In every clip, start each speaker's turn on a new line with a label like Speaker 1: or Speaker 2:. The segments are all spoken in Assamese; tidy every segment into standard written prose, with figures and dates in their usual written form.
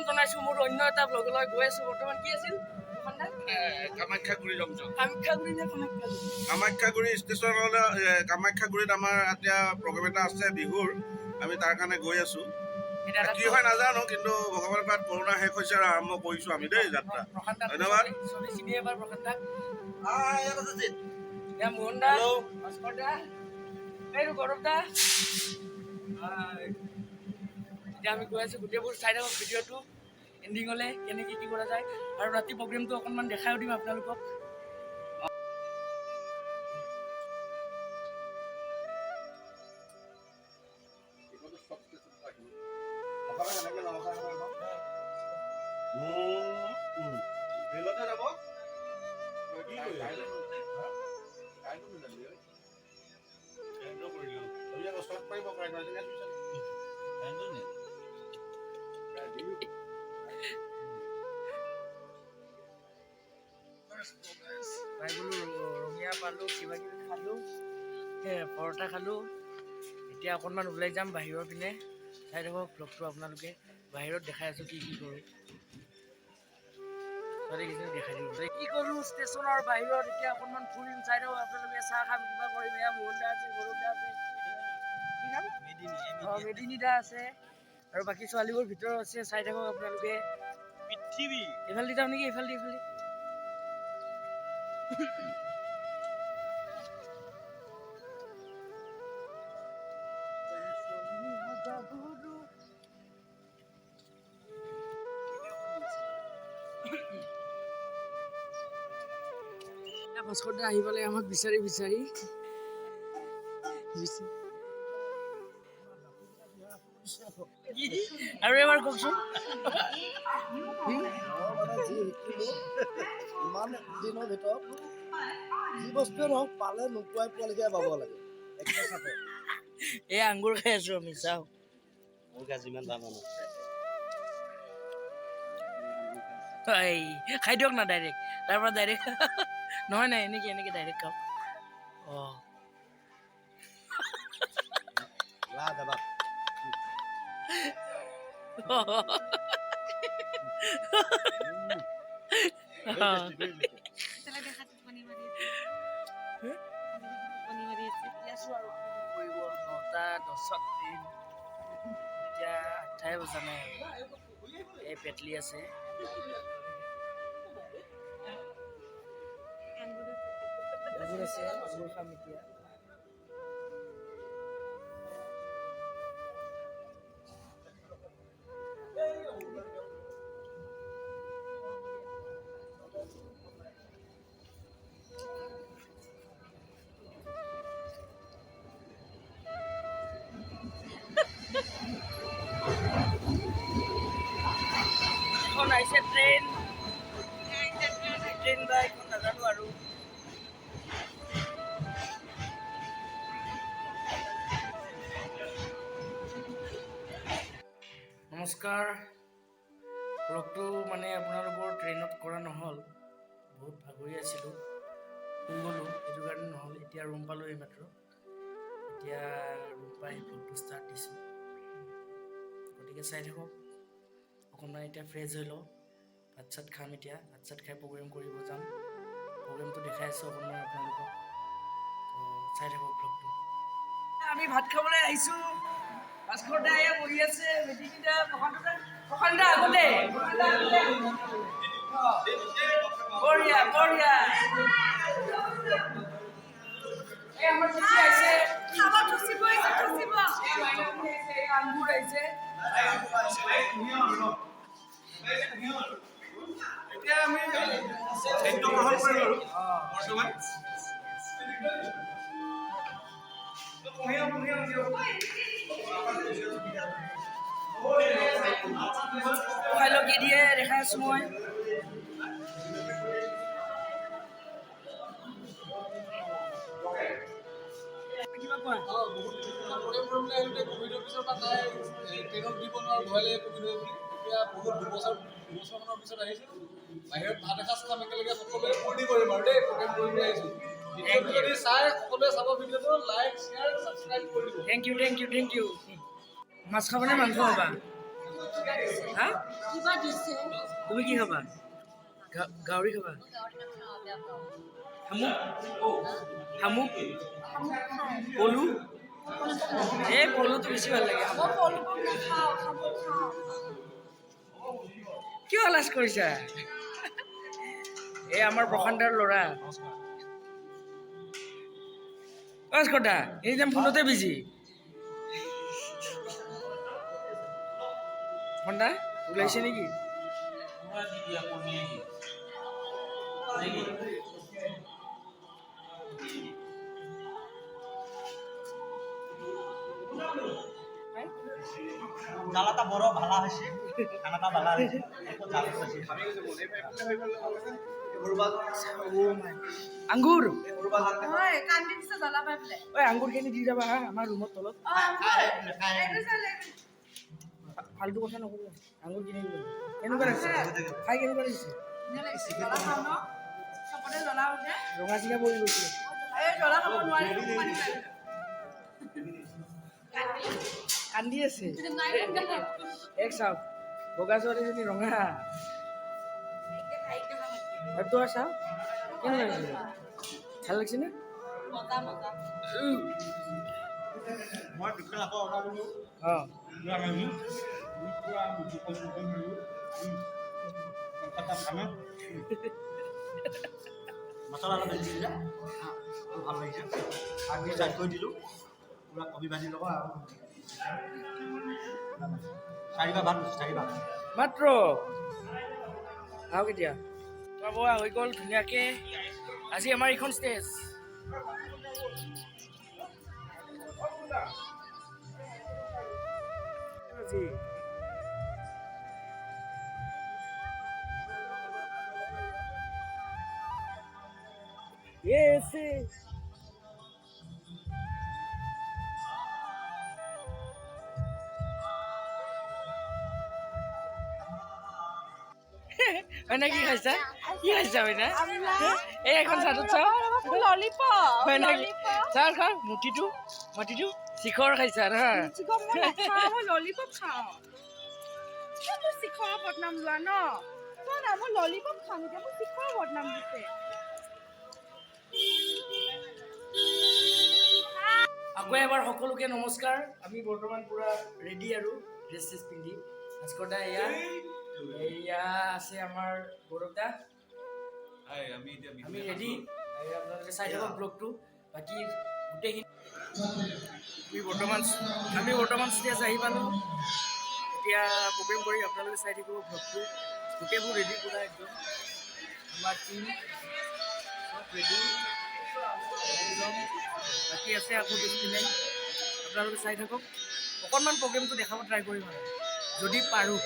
Speaker 1: জনাইছো মোৰ অন্য এটা ব্লগলৈ গৈ আছো বৰ্তমান কি আছিল
Speaker 2: কামাখ্যাগুৰি জংচন
Speaker 1: কামাখ্যাগুৰি
Speaker 2: ষ্টেচনলৈ কামাখ্যাগুৰিত আমাৰ এতিয়া প্ৰগ্ৰেম এটা আছে বিহুৰ আমি তাৰ কাৰণে গৈ আছো কি হয় নাজানো কিন্তু ভগৱানৰ কৃপাত কৰোণা শেষ হৈছে আৰু আৰম্ভ কৰিছো আমি দেই যাত্ৰা ধন্যবাদ
Speaker 1: এতিয়া আমি গৈ আছো গোটেইবোৰ চাই থাকক ভিডিঅ'টো এণ্ডিঙলৈ কেনেকৈ কি কৰা যায় আৰু ৰাতি প্ৰগ্ৰেমটো অকণমান দেখাইও দিম আপোনালোকক ৰঙীয়া পালোঁ কিবা কিবি খালোঁ পৰঠা খালোঁ এতিয়া অকণমান ওলাই যাম বাহিৰৰ পিনে চাই থাকক ব্লগটো আপোনালোকে বাহিৰত দেখাই আছোঁ কি কি কৰোঁ দেখাই দিম কি কৰোঁ ষ্টেচনৰ বাহিৰত এতিয়া অকণমান ফুৰিম চাই থাকক আপোনালোকে চাহ খাম কিবা কৰিম এয়া মোহনদা আছে গৌৰৱদা আছে কি নাম মেদিনীদা আছে আৰু বাকী ছোৱালীবোৰ ভিতৰত আছে চাই থাকক আপোনালোকে পৃথিৱী এইফালে যাওঁ নেকি এইফালে ভাস্কৰদা আহি পালে আমাক বিচাৰি আৰু এবাৰ কওকচোন
Speaker 3: ইমান দিনৰ ভিতৰত যি বস্তুৱে নহওক পালে নোপোৱাই পোৱালৈকে পাব লাগে
Speaker 1: এই আঙুৰ খাই আছো আমি চাওঁ
Speaker 3: যিমান দাম
Speaker 1: খাই দিয়ক না ডাইৰেক্ট তাৰ পৰা ডাইৰেক্ট নহয় নাই এনেকে ডাইৰেক্ট খাওঁ এতিয়া 8টাই বজা নাই এই পেটলি আছে আঙুৰ খাম এতিয়া এখন আহিছে ট্ৰেইন বা এখন নাজানো আৰু নমস্কাৰ ব্লগটো মানে আপোনালোকৰ ট্ৰেইনত কৰা নহ'ল বহুত ভাগৰি আছিলোঁ শুই গ'লোঁ সেইটো কাৰণে নহ'ল এতিয়া ৰুম পালোঁ এইমাত্ৰ এতিয়া ৰুম পাই ব্লগটো ষ্টাৰ্ট দিছোঁ গতিকে চাই থাকক অকণমান এতিয়া ফ্ৰেছ হৈ লওঁ ভাত চাত খাম এতিয়া ভাত চাত খাই প্ৰগ্ৰেম কৰিব যাম প্ৰগ্ৰেমটো দেখাই আছোঁ অকণমান আপোনালোকক চাই থাকক ব্লগটো আমি ভাত খাবলৈ আহিছোঁ ভাস্কৰদা এয়া বহি আছে মেদিনীদা প্ৰশান্তদা আগতে বঢ়িয়া এই আমাৰ চিঠি আহিছে আঙুৰ আহিছে
Speaker 2: এতিয়া আমি খাদ্য গ্ৰহণ কৰিম আৰু বৰ্তমান
Speaker 1: খাইলো কি দিয়ে দেখাই আছো মই কিবা কোৱা
Speaker 4: বাহিৰত ভাত এসাঁজ খাম একেলগে সকলোৱে ফূৰ্তি কৰিম আৰু দেই প্ৰগ্ৰেম কৰিবলৈ আহিছোঁ
Speaker 3: যদি চাই সকলোৱে চাব ভিডিঅ'টো লাইক শ্বেয়াৰ ছাবস্ক্ৰাইব কৰিব
Speaker 1: থেংক ইউ মাছ খাবা নে মাংস খাবা হা
Speaker 4: কিবা দিছে
Speaker 1: তুমি কি খাবা গাহৰি খাবা শামুক পলু এই পলুটো বেছি ভাল লাগে কিয় লাজ কৰিছা এই আমাৰ প্ৰশান্তৰ ল'ৰা কথা এই যে ফোনতে বিজি ফোনটা ওলাইছে নেকি
Speaker 3: জালাটা বড় ভালো হয়েছে খানাটা ভালো হয়েছে
Speaker 1: আঙ্গুৰ
Speaker 4: হয় কান্দি দিছে জ্বলা পাই পেলাই
Speaker 1: ঐ আঙ্গুৰখিনি দি যাবা হা আমাৰ ৰুমত তলত ফাল্টু কথা নকৰিবা আঙ্গুৰ কিনি দিব কেনেকুৱা লাগিছে খাই কেনেকুৱা লাগিছে
Speaker 4: জ্বলা খাওঁ ন চবতে জ্বলা উঠে
Speaker 1: ৰঙা চিঙা পৰি গৈছে
Speaker 4: এই জ্বলা খাব নোৱাৰি
Speaker 1: কান্দি আছে এক চাওক বগা ছোৱালীজনী ৰঙা আৰু তোৰ চাওক কেনেকুৱা লাগিছে ভাল লাগিছে নে
Speaker 3: মই দুখন আকৌ অৰ্ডাৰ দিলোঁ
Speaker 1: অঁ
Speaker 3: মছলা অলপ বেছি দিলে ভাল লাগিছে আগে চাইড কৰি দিলোঁ পুৰা কবি ভাজি ল'ব আৰু চাৰিবাৰ ভাত চাৰিবাৰ
Speaker 1: মাত্ৰ আহক এতিয়া খোৱা বোৱা হৈ গ'ল ধুনীয়াকৈ আজি আমাৰ এইখন ষ্টেজ ese Mana কি খাইছা বেটা এই এখন চাটত চাও
Speaker 4: ললিপপ
Speaker 1: হয় নাকি চাৰ খা মুঠিটো শিখৰ খাইছা না
Speaker 4: চিকন মই নাখাওঁ মই ললিপপ খাওঁ কিয় তোৰ শিখৰৰ বদনাম লোৱা ন তই না মই ললিপপ খাম এতিয়া মোক শিখৰৰ বদনাম দিছে
Speaker 1: আকৌ এবাৰ সকলোকে নমস্কাৰ আমি বৰ্তমান পুৰা ৰেডি আৰু ড্ৰেছ চেছ পিন্ধি ভাস্কৰদা এয়া আছে আমাৰ গৌৰৱদা আমি ৰেডি আপোনালোকে চাই থাকক ব্লগটো বাকী গোটেইখিনি আমি বৰ্তমান ষ্টেজ আহি পালোঁ এতিয়া প্ৰগ্ৰেম কৰি আপোনালোকে চাই থাকিব ব্লগটো গোটেইবোৰ ৰেডি পুৰা একদম আমাৰ টিম চব ৰেডি একদম বাকী আছে আকৌ বেছি নাই আপোনালোকে চাই থাকক অকণমান প্ৰগ্ৰেমটো দেখাব ট্ৰাই কৰিম আৰু যদি পাৰোঁ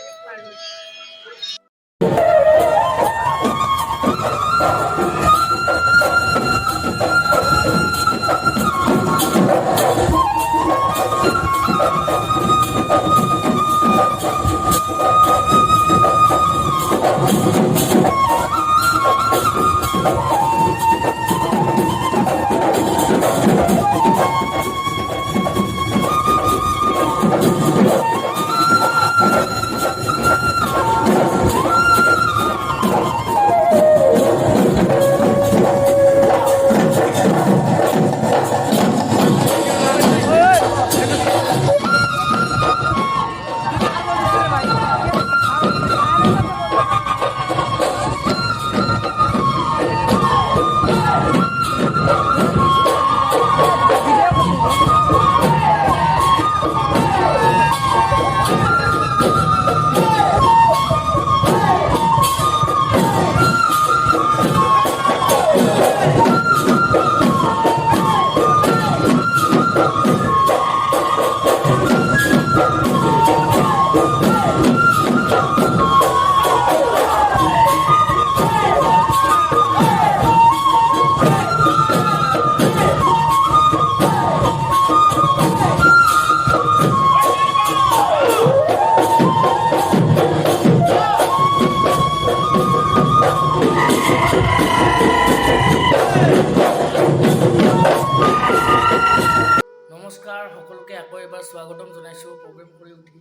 Speaker 1: স্বাগতম জনাইছোঁ। প্ৰগ্ৰেম কৰি উঠি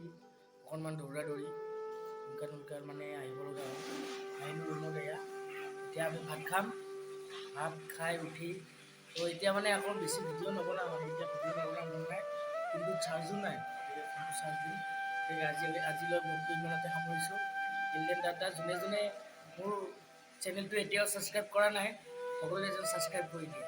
Speaker 1: অকণমান দৌৰা দৌৰি সোনকাল মানে আহিব লগা হ'ল। আহিলোঁ ৰুমত এয়া। এতিয়া আমি ভাত খাম। ভাত খাই উঠি তো এতিয়া মানে আকৌ বেছি ভিডিঅ' নবনাওঁ মানে এতিয়া ভিডিঅ' নবনাওঁ মন নাই, কিন্তু চাৰ্জো নাই, গতিকে ফোনটো চাৰ্জ দিম। গতিকে আজিলৈ ব্লগটো ইমানতে সামৰিছোঁ। ইণ্ডিয়ান ডাটা যোনে মোৰ চেনেলটো এতিয়াও ছাবস্ক্ৰাইব কৰা নাই, সকলোৱে যেন ছাবস্ক্ৰাইব কৰি দিয়ে।